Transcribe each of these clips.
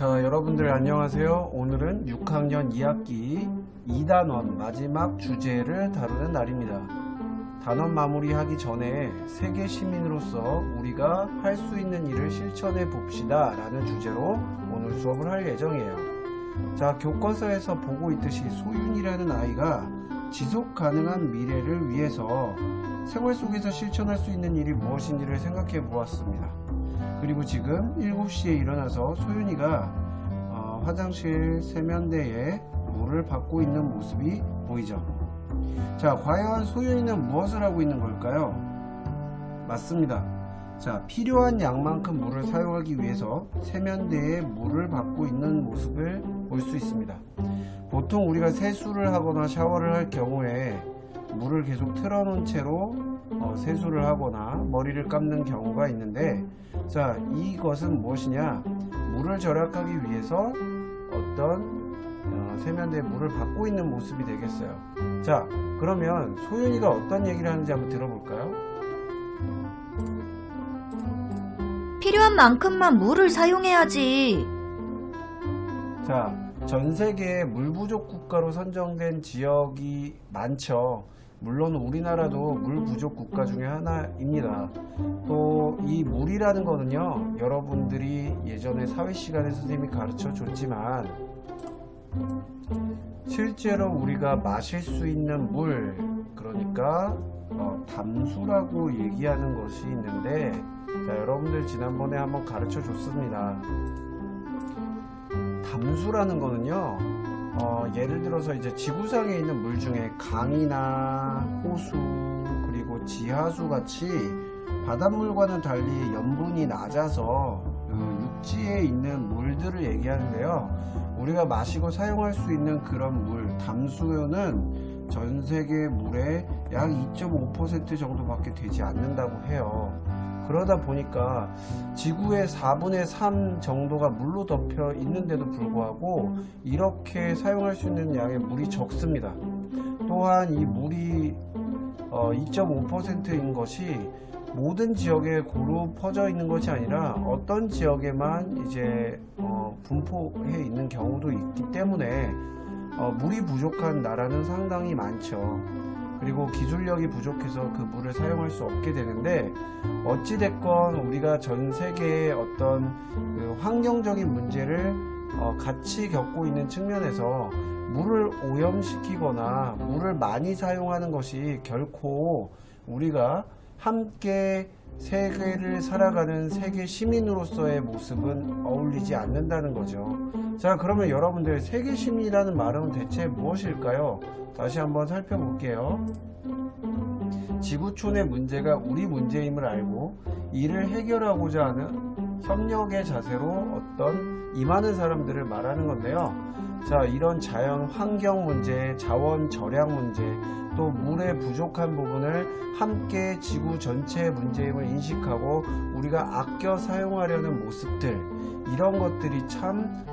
자, 여러분들 안녕하세요. 오늘은 6학년 2학기 2단원 마지막 주제를 다루는 날입니다. 단원 마무리하기 전에 세계 시민으로서 우리가 할 수 있는 일을 실천해 봅시다 라는 주제로 오늘 수업을 할 예정이에요. 자, 교과서에서 보고 있듯이 소윤이라는 아이가 지속 가능한 미래를 위해서 생활 속에서 실천할 수 있는 일이 무엇인지를 생각해 보았습니다. 그리고 지금 7시에 일어나서 소윤이가 화장실 세면대에 물을 받고 있는 모습이 보이죠. 자, 과연 소윤이는 무엇을 하고 있는 걸까요? 맞습니다. 자, 필요한 양만큼 물을 사용하기 위해서 세면대에 물을 받고 있는 모습을 볼 수 있습니다. 보통 우리가 세수를 하거나 샤워를 할 경우에 물을 계속 틀어놓은 채로 세수를 하거나 머리를 감는 경우가 있는데, 자, 이것은 무엇이냐? 물을 절약하기 위해서 어떤 세면대에 물을 받고 있는 모습이 되겠어요. 자, 그러면 소윤이가 어떤 얘기를 하는지 한번 들어볼까요? 필요한 만큼만 물을 사용해야지. 자, 전 세계에 물 부족 국가로 선정된 지역이 많죠. 물론 우리나라도 물 부족 국가 중에 하나입니다. 또 이 물이라는 거는요, 여러분들이 예전에 사회 시간에 선생님이 가르쳐 줬지만 실제로 우리가 마실 수 있는 물, 그러니까 담수라고 얘기하는 것이 있는데, 자, 여러분들 지난번에 한번 가르쳐 줬습니다. 담수라는 거는요, 예를 들어서 이제 지구상에 있는 물 중에 강이나 호수 그리고 지하수 같이 바닷물과는 달리 염분이 낮아서 육지에 있는 물들을 얘기하는데요, 우리가 마시고 사용할 수 있는 그런 물, 담수요는 전 세계 물의 약 2.5% 정도밖에 되지 않는다고 해요. 그러다 보니까 지구의 4분의 3 정도가 물로 덮여 있는데도 불구하고 이렇게 사용할 수 있는 양의 물이 적습니다. 또한 이 물이 2.5%인 것이 모든 지역에 고루 퍼져 있는 것이 아니라 어떤 지역에만 이제 분포해 있는 경우도 있기 때문에 물이 부족한 나라는 상당히 많죠. 그리고 기술력이 부족해서 그 물을 사용할 수 없게 되는데, 어찌됐건 우리가 전 세계의 어떤 그 환경적인 문제를 같이 겪고 있는 측면에서 물을 오염시키거나 물을 많이 사용하는 것이 결코 우리가 함께 세계를 살아가는 세계 시민으로서의 모습은 어울리지 않는다는 거죠. 자, 그러면 여러분들 세계 시민이라는 말은 대체 무엇일까요? 다시 한번 살펴볼게요. 지구촌의 문제가 우리 문제임을 알고 이를 해결하고자 하는 협력의 자세로 임하는 사람들을 말하는 건데요. 자, 이런 자연 환경 문제, 자원 절약 문제, 또 물의 부족한 부분을 함께 지구 전체의 문제임을 인식하고 우리가 아껴 사용하려는 모습들, 이런 것들이 참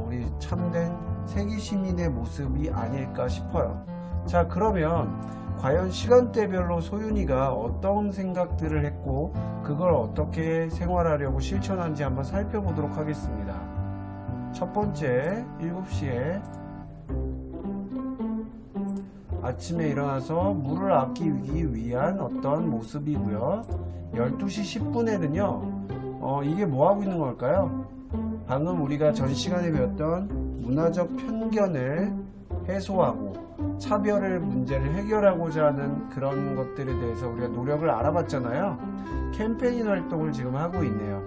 우리 참된 세계 시민의 모습이 아닐까 싶어요. 자, 그러면 과연 시간대별로 소윤이가 어떤 생각들을 했고 그걸 어떻게 생활하려고 실천한지 한번 살펴보도록 하겠습니다. 첫 번째, 7시에 아침에 일어나서 물을 아끼기 위한 어떤 모습이고요. 12시 10분에는요, 이게 뭐 하고 있는 걸까요? 방금 우리가 전 시간에 배웠던 문화적 편견을 해소하고 차별의 문제를 해결하고자 하는 그런 것들에 대해서 우리가 노력을 알아봤잖아요. 캠페인 활동을 지금 하고 있네요.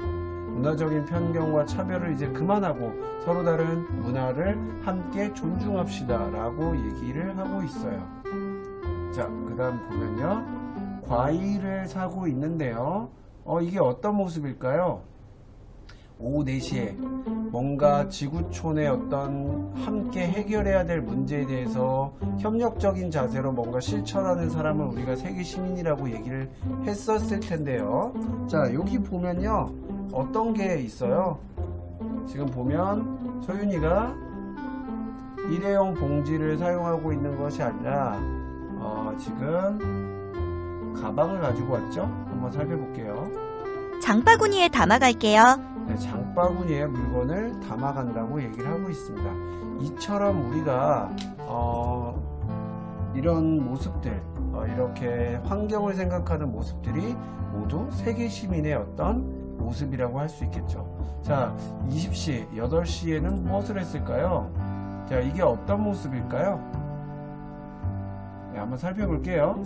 문화적인 편견과 차별을 이제 그만하고 서로 다른 문화를 함께 존중합시다 라고 얘기를 하고 있어요. 자, 그 다음 보면요, 과일을 사고 있는데요, 이게 어떤 모습일까요? 오후 4시에 뭔가 지구촌의 어떤 함께 해결해야 될 문제에 대해서 협력적인 자세로 뭔가 실천하는 사람을 우리가 세계 시민이라고 얘기를 했었을 텐데요. 자, 여기 보면요, 어떤 게 있어요? 지금 보면 소윤이가 일회용 봉지를 사용하고 있는 것이 아니라 지금 가방을 가지고 왔죠? 한번 살펴볼게요. 장바구니에 담아갈게요. 네, 장바구니에 물건을 담아간다고 얘기를 하고 있습니다. 이처럼 우리가 이런 모습들, 이렇게 환경을 생각하는 모습들이 모두 세계 시민의 어떤 모습이라고 할 수 있겠죠. 자, 20시, 8시에는 무엇을 했을까요? 자, 이게 어떤 모습일까요? 네, 한번 살펴볼게요.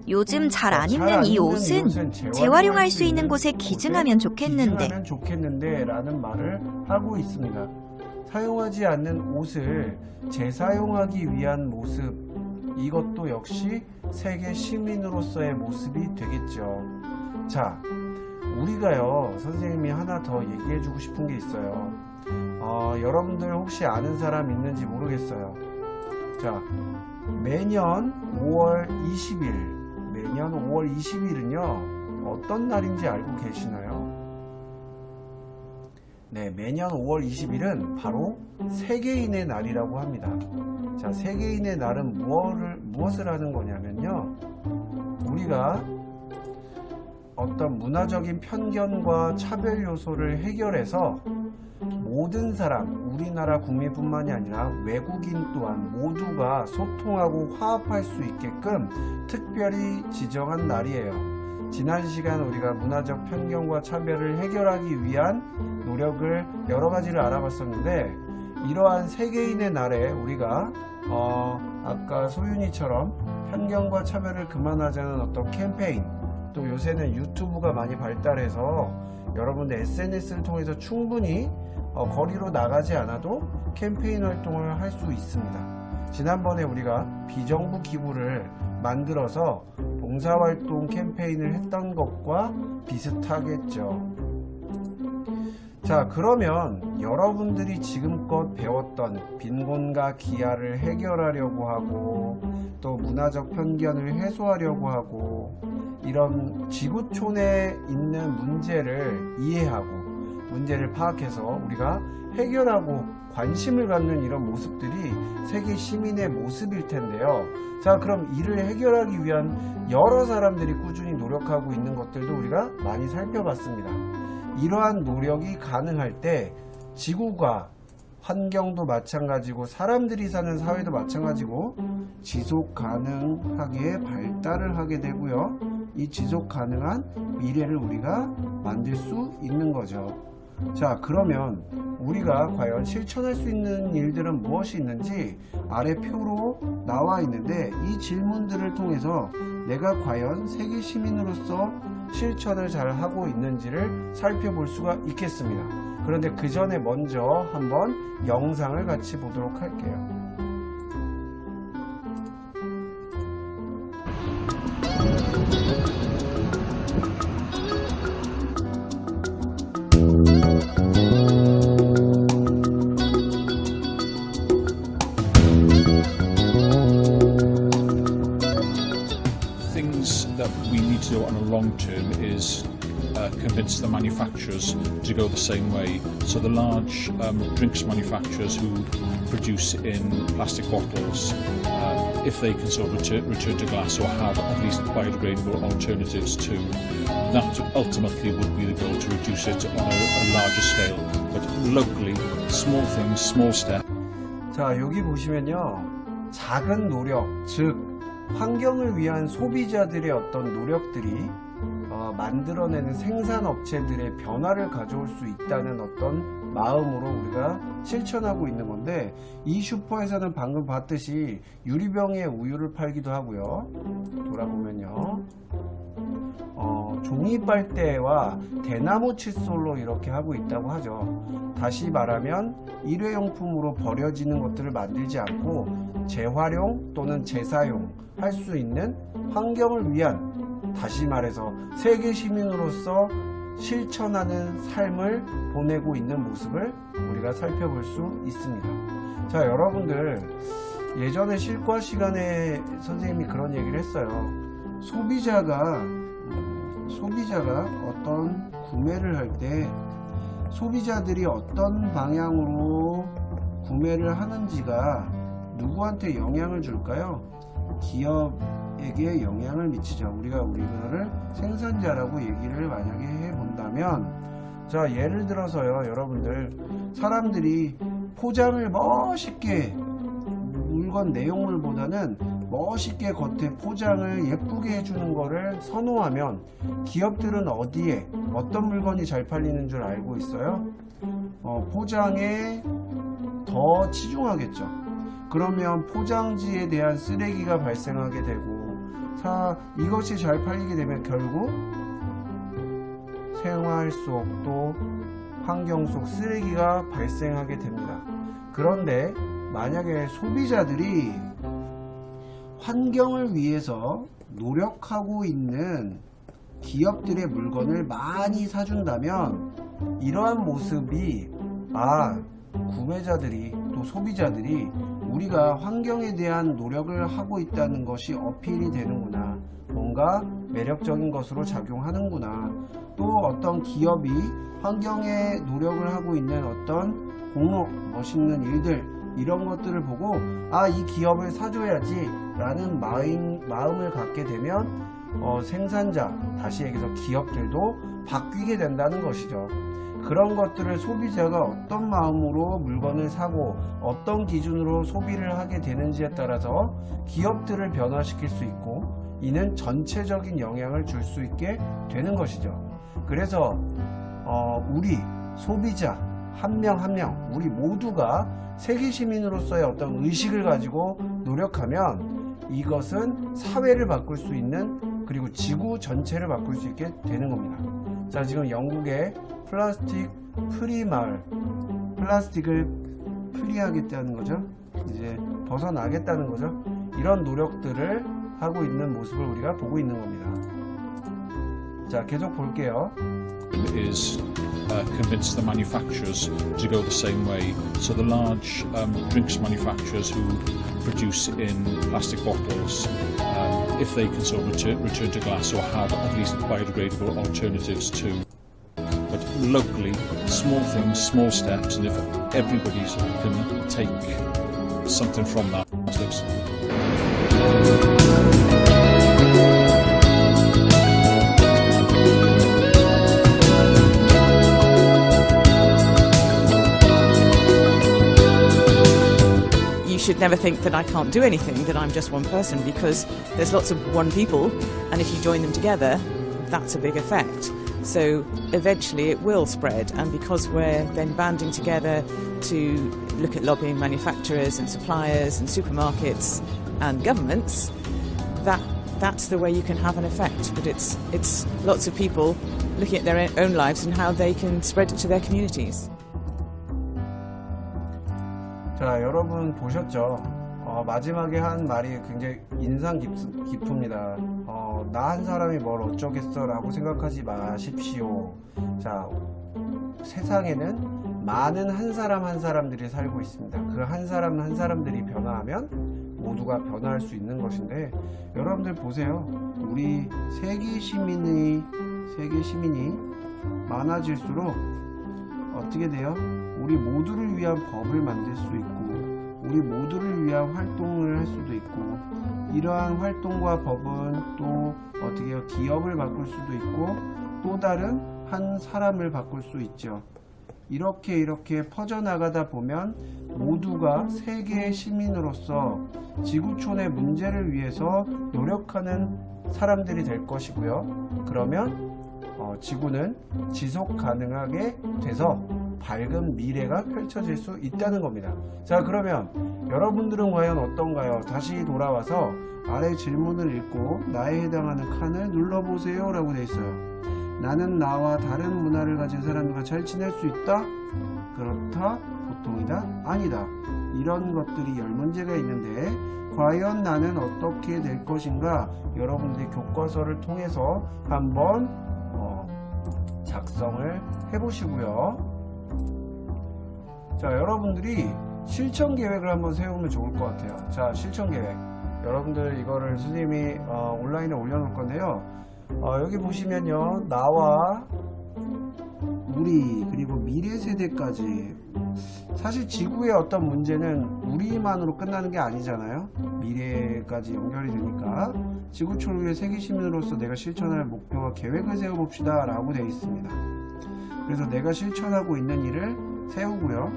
요즘 잘 안 입는 이 옷은 재활용할 수 있는 곳에 기증하면 좋겠는데 라는 말을 하고 있습니다. 사용하지 않는 옷을 재사용하기 위한 모습, 이것도 역시 세계 시민으로서의 모습이 되겠죠. 자, 우리가요, 선생님이 하나 더 얘기해 주고 싶은 게 있어요. 여러분들 혹시 아는 사람 있는지 모르겠어요. 자, 매년 5월 20일은요 어떤 날인지 알고 계시나요? 네, 매년 5월 20일은 바로 세계인의 날이라고 합니다. 자, 세계인의 날은 무엇을 하는 거냐면요, 우리가 어떤 문화적인 편견과 차별 요소를 해결해서 모든 사람, 우리나라 국민뿐만이 아니라 외국인 또한 모두가 소통하고 화합할 수 있게끔 특별히 지정한 날이에요. 지난 시간 우리가 문화적 편견과 차별을 해결하기 위한 노력을 여러 가지를 알아봤었는데, 이러한 세계인의 날에 우리가 아까 소윤이처럼 편견과 차별을 그만하자는 어떤 캠페인, 또 요새는 유튜브가 많이 발달해서 여러분들 SNS를 통해서 충분히 거리로 나가지 않아도 캠페인 활동을 할 수 있습니다. 지난번에 우리가 비정부 기구를 만들어서 봉사활동 캠페인을 했던 것과 비슷하겠죠. 자, 그러면 여러분들이 지금껏 배웠던 빈곤과 기아를 해결하려고 하고, 또 문화적 편견을 해소하려고 하고, 이런 지구촌에 있는 문제를 이해하고 문제를 파악해서 우리가 해결하고 관심을 갖는 이런 모습들이 세계 시민의 모습일 텐데요. 자, 그럼 이를 해결하기 위한 여러 사람들이 꾸준히 노력하고 있는 것들도 우리가 많이 살펴봤습니다. 이러한 노력이 가능할 때 지구가, 환경도 마찬가지고 사람들이 사는 사회도 마찬가지고 지속 가능하게 발달을 하게 되고요, 이 지속 가능한 미래를 우리가 만들 수 있는 거죠. 자, 그러면 우리가 과연 실천할 수 있는 일들은 무엇이 있는지 아래 표로 나와 있는데, 이 질문들을 통해서 내가 과연 세계 시민으로서 실천을 잘 하고 있는지를 살펴볼 수가 있겠습니다. 그런데 그 전에 먼저 한번 영상을 같이 보도록 할게요. Things that we need to do on a long term is convince the manufacturers to go the same way. So the large drinks manufacturers who produce in plastic bottles, if they can sort of return to glass or have at least biodegradable alternatives to, that ultimately would be the goal, to reduce it on a larger scale. But locally, small things, small steps. 자, 여기 보시면요, 작은 노력, 즉 환경을 위한 소비자들의 어떤 노력들이 만들어내는 생산업체들의 변화를 가져올 수 있다는 어떤 마음으로 우리가 실천하고 있는 건데, 이 슈퍼에서는 방금 봤듯이 유리병에 우유를 팔기도 하고요, 돌아보면요, 종이 빨대와 대나무 칫솔로 이렇게 하고 있다고 하죠. 다시 말하면 일회용품으로 버려지는 것들을 만들지 않고 재활용 또는 재사용 할 수 있는 환경을 위한, 다시 말해서 세계 시민으로서 실천하는 삶을 보내고 있는 모습을 우리가 살펴볼 수 있습니다. 자, 여러분들, 예전에 실과 시간에 선생님이 그런 얘기를 했어요. 소비자가 어떤 구매를 할 때 소비자들이 어떤 방향으로 구매를 하는지가 누구한테 영향을 줄까요? 기업에게 영향을 미치죠. 우리가 우리나라를 생산자라고 얘기를 만약에 해본다 되냐면, 자, 예를 들어서요, 여러분들, 사람들이 포장을 멋있게, 물건 내용물보다는 멋있게 겉에 포장을 예쁘게 해주는 거를 선호하면 기업들은 어디에 어떤 물건이 잘 팔리는 줄 알고 있어요? 포장에 더 치중하겠죠. 그러면 포장지에 대한 쓰레기가 발생하게 되고, 이것이 잘 팔리게 되면 결국 생활 속 또 환경 속 쓰레기가 발생하게 됩니다. 그런데 만약에 소비자들이 환경을 위해서 노력하고 있는 기업들의 물건을 많이 사준다면, 이러한 모습이 구매자들이 또 소비자들이 우리가 환경에 대한 노력을 하고 있다는 것이 어필이 되는구나, 뭔가 매력적인 것으로 작용하는구나, 또 어떤 기업이 환경에 노력을 하고 있는 어떤 공로, 멋있는 일들, 이런 것들을 보고 이 기업을 사줘야지 라는 마음을 갖게 되면 생산자, 다시 얘기해서 기업들도 바뀌게 된다는 것이죠. 그런 것들을 소비자가 어떤 마음으로 물건을 사고 어떤 기준으로 소비를 하게 되는지에 따라서 기업들을 변화시킬 수 있고, 이는 전체적인 영향을 줄 수 있게 되는 것이죠. 그래서 우리 소비자 한 명 한 명, 우리 모두가 세계 시민으로서의 어떤 의식을 가지고 노력하면 이것은 사회를 바꿀 수 있는, 그리고 지구 전체를 바꿀 수 있게 되는 겁니다. 자, 지금 영국의 플라스틱 프리 마을, 플라스틱을 프리하겠다는 거죠. 이제 벗어나겠다는 거죠. 이런 노력들을 하고 있는 모습을 우리가 보고 있는 겁니다. 자, 계속 볼게요. Is convince the manufacturers to go the same way. So the large drinks manufacturers who produce in plastic bottles, if they can sort of return to glass or have at least biodegradable alternatives too. But locally, small things, small steps, and if everybody can take something from that. You should never think that I can't do anything, that I'm just one person, because there's lots of one people, and if you join them together, that's a big effect. So eventually it will spread, and because we're then banding together to look at lobbying manufacturers and suppliers and supermarkets and governments, that's the way you can have an effect. But it's lots of people looking at their own lives and how they can spread it to their communities. 자, 여러분 보셨죠? 마지막에 한 말이 굉장히 인상 깊습니다. 나 한 사람이 뭘 어쩌겠어 라고 생각하지 마십시오. 자, 세상에는 많은 한 사람들이 살고 있습니다. 그 한 사람들이 변화하면 모두가 변화할 수 있는 것인데, 여러분들 보세요. 우리 세계 시민이 많아질수록 어떻게 돼요? 우리 모두를 위한 법을 만들 수 있고, 우리 모두를 위한 활동을 할 수도 있고, 이러한 활동과 법은 또 어떻게 해요? 기업을 바꿀 수도 있고, 또 다른 한 사람을 바꿀 수 있죠. 이렇게 퍼져나가다 보면 모두가 세계의 시민으로서 지구촌의 문제를 위해서 노력하는 사람들이 될 것이고요. 그러면 지구는 지속 가능하게 돼서 밝은 미래가 펼쳐질 수 있다는 겁니다. 자, 그러면 여러분들은 과연 어떤가요? 다시 돌아와서 아래 질문을 읽고 나에 해당하는 칸을 눌러보세요 라고 되어 있어요. 나는 나와 다른 문화를 가진 사람들과 잘 지낼 수 있다? 그렇다? 보통이다? 아니다. 이런 것들이 10문제가 있는데, 과연 나는 어떻게 될 것인가? 여러분들이 교과서를 통해서 한번 작성을 해보시고요. 자, 여러분들이 실천 계획을 한번 세우면 좋을 것 같아요. 자, 실천 계획. 여러분들 이거를 선생님이 온라인에 올려놓을 건데요. 여기 보시면요, 나와 우리 그리고 미래 세대까지, 사실 지구의 어떤 문제는 우리만으로 끝나는 게 아니잖아요. 미래까지 연결이 되니까 지구촌을 위해 세계 시민으로서 내가 실천할 목표와 계획을 세워봅시다 라고 되어 있습니다. 그래서 내가 실천하고 있는 일을 세우고요.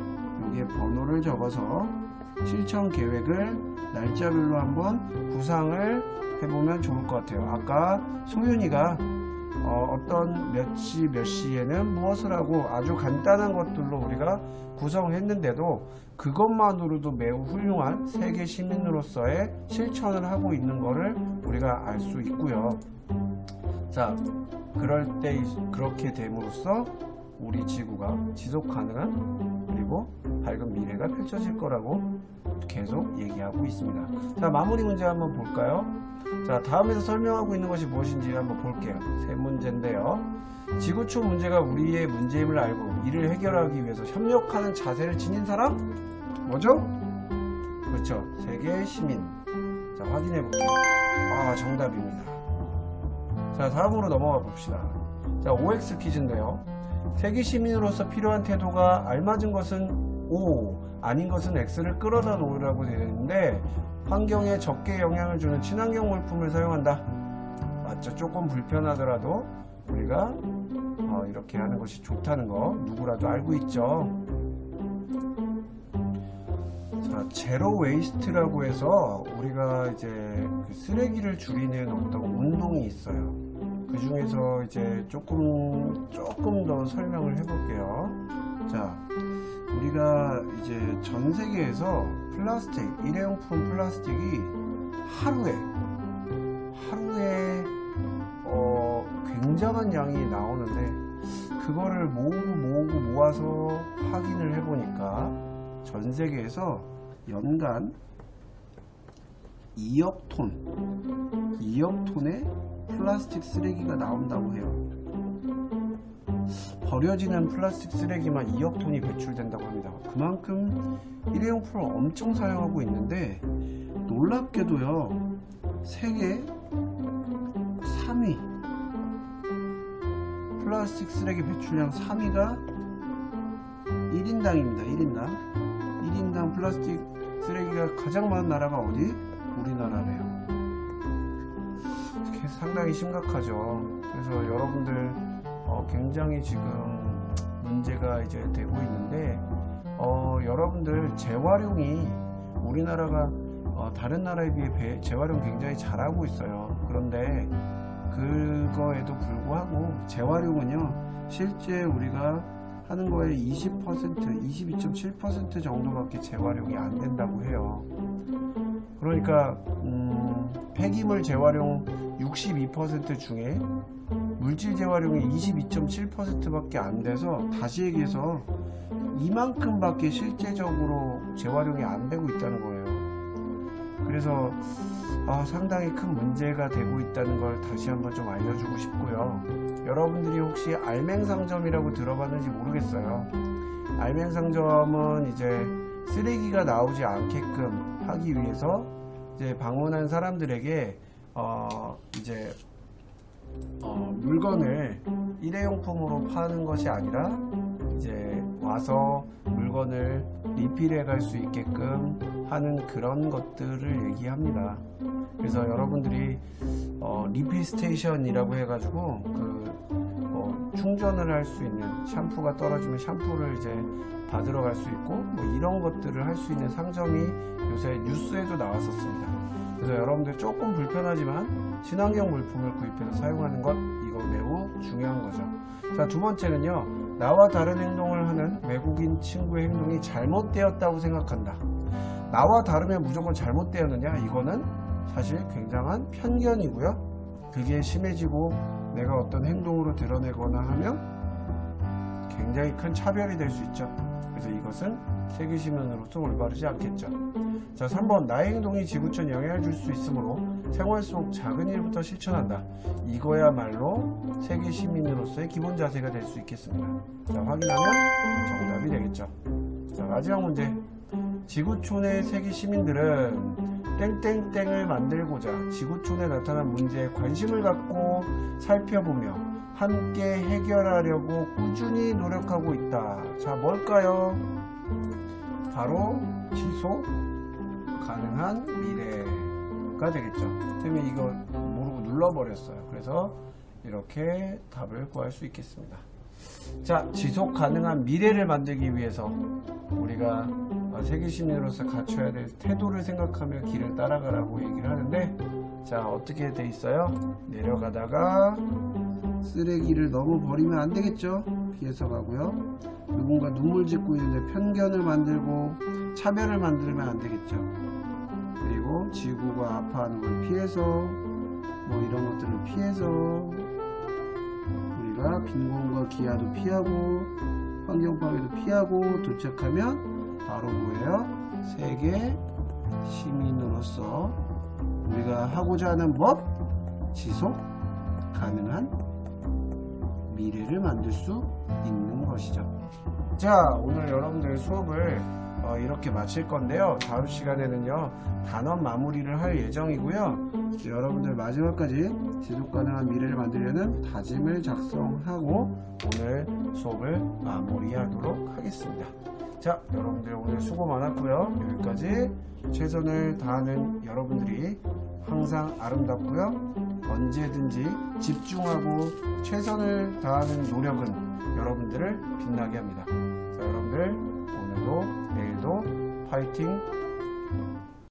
여기에 번호를 적어서 실천 계획을 날짜별로 한번 구상을 해보면 좋을 것 같아요. 아까 소윤이가 어떤 몇 시 몇 시에는 무엇을 하고 아주 간단한 것들로 우리가 구성을 했는데도 그것만으로도 매우 훌륭한 세계 시민으로서의 실천을 하고 있는 것을 우리가 알 수 있고요. 자, 그럴 때 그렇게 됨으로써 우리 지구가 지속 가능한 그리고 밝은 미래가 펼쳐질 거라고 계속 얘기하고 있습니다. 자, 마무리 문제 한번 볼까요? 자, 다음에서 설명하고 있는 것이 무엇인지 한번 볼게요. 세 문제인데요. 지구촌 문제가 우리의 문제임을 알고 이를 해결하기 위해서 협력하는 자세를 지닌 사람? 뭐죠? 그렇죠. 세계 시민. 자, 확인해 볼게요. 아, 정답입니다. 자, 다음으로 넘어가 봅시다. 자, OX 퀴즈인데요. 세계 시민으로서 필요한 태도가 알맞은 것은 O, 아닌 것은 X를 끌어다 놓으라고 되어 있는데 환경에 적게 영향을 주는 친환경 물품을 사용한다. 맞죠? 조금 불편하더라도 우리가 이렇게 하는 것이 좋다는 거 누구라도 알고 있죠. 자, 제로 웨이스트라고 해서 우리가 이제 그 쓰레기를 줄이는 어떤 운동이 있어요. 그 중에서 이제 조금 더 설명을 해볼게요. 자, 우리가 이제 전 세계에서 플라스틱, 일회용품 플라스틱이 하루에 굉장한 양이 나오는데 그거를 모아서 확인을 해보니까 전 세계에서 연간 2억 톤의 플라스틱 쓰레기가 나온다고 해요. 버려지는 플라스틱 쓰레기만 2억 톤이 배출된다고 합니다. 그만큼 일회용품을 엄청 사용하고 있는데 놀랍게도요, 세계 3위 플라스틱 쓰레기 배출량 3위가 1인당입니다. 1인당 플라스틱 쓰레기가 가장 많은 나라가 어디? 우리나라래요. 상당히 심각하죠. 그래서 여러분들 굉장히 지금 문제가 이제 되고 있는데 여러분들 재활용이 우리나라가 다른 나라에 비해 재활용 굉장히 잘하고 있어요. 그런데 그거에도 불구하고 재활용은요, 실제 우리가 하는 거에 22.7% 정도밖에 재활용이 안 된다고 해요. 그러니까 폐기물 재활용 62% 중에 물질 재활용이 22.7%밖에 안 돼서, 다시 얘기해서 이만큼밖에 실제적으로 재활용이 안 되고 있다는 거예요. 그래서 상당히 큰 문제가 되고 있다는 걸 다시 한번 좀 알려주고 싶고요. 여러분들이 혹시 알맹상점이라고 들어봤는지 모르겠어요. 알맹상점은 이제 쓰레기가 나오지 않게끔 하기 위해서 이제 방문한 사람들에게 이제 물건을 일회용품으로 파는 것이 아니라 이제 와서 물건을 리필해 갈 수 있게끔 하는 그런 것들을 얘기합니다. 그래서 여러분들이 리필 스테이션이라고 해가지고 충전을 할 수 있는, 샴푸가 떨어지면 샴푸를 이제 받으러 갈 수 있고 이런 것들을 할 수 있는 상점이 요새 뉴스에도 나왔었습니다. 그래서 여러분들 조금 불편하지만 친환경 물품을 구입해서 사용하는 것, 이거 매우 중요한 거죠. 자, 두 번째는요, 나와 다른 행동을 하는 외국인 친구의 행동이 잘못되었다고 생각한다. 나와 다르면 무조건 잘못되었느냐? 이거는 사실 굉장한 편견이고요. 그게 심해지고 내가 어떤 행동으로 드러내거나 하면 굉장히 큰 차별이 될 수 있죠. 그래서 이것은 세계 시민으로서 올바르지 않겠죠. 자, 3번, 나의 행동이 지구촌에 영향을 줄 수 있으므로 생활 속 작은 일부터 실천한다. 이거야말로 세계 시민으로서의 기본 자세가 될 수 있겠습니다. 자, 확인하면 정답이 되겠죠. 자, 마지막 문제. 지구촌의 세계 시민들은 땡땡땡을 만들고자 지구촌에 나타난 문제에 관심을 갖고 살펴보며 함께 해결하려고 꾸준히 노력하고 있다. 자, 뭘까요? 바로 지속 가능한 미래가 되겠죠. 선생님이 이거 모르고 눌러버렸어요. 그래서 이렇게 답을 구할 수 있겠습니다. 자, 지속 가능한 미래를 만들기 위해서 우리가 세계 시민으로서 갖춰야 될 태도를 생각하며 길을 따라가라고 얘기를 하는데, 자, 어떻게 돼 있어요? 내려가다가 쓰레기를 너무 버리면 안 되겠죠? 피해서 가고요. 누군가 눈물 짓고 있는데 편견을 만들고 차별을 만들면 안 되겠죠. 그리고 지구가 아파하는 걸 피해서, 뭐 이런 것들을 피해서 우리가 빈곤과 기아도 피하고 환경 파괴도 피하고 도착하면 바로 뭐예요? 세계 시민으로서 우리가 하고자 하는 법, 지속 가능한 미래를 만들 수 있는 것이죠. 자, 오늘 여러분들 수업을 이렇게 마칠 건데요. 다음 시간에는요, 단원 마무리를 할 예정이고요. 여러분들 마지막까지 지속 가능한 미래를 만들려는 다짐을 작성하고 오늘 수업을 마무리하도록 하겠습니다. 자, 여러분들 오늘 수고 많았고요. 여기까지 최선을 다하는 여러분들이 항상 아름답고요. 언제든지 집중하고 최선을 다하는 노력은 여러분들을 빛나게 합니다. 자, 여러분들 오늘도 내일도 파이팅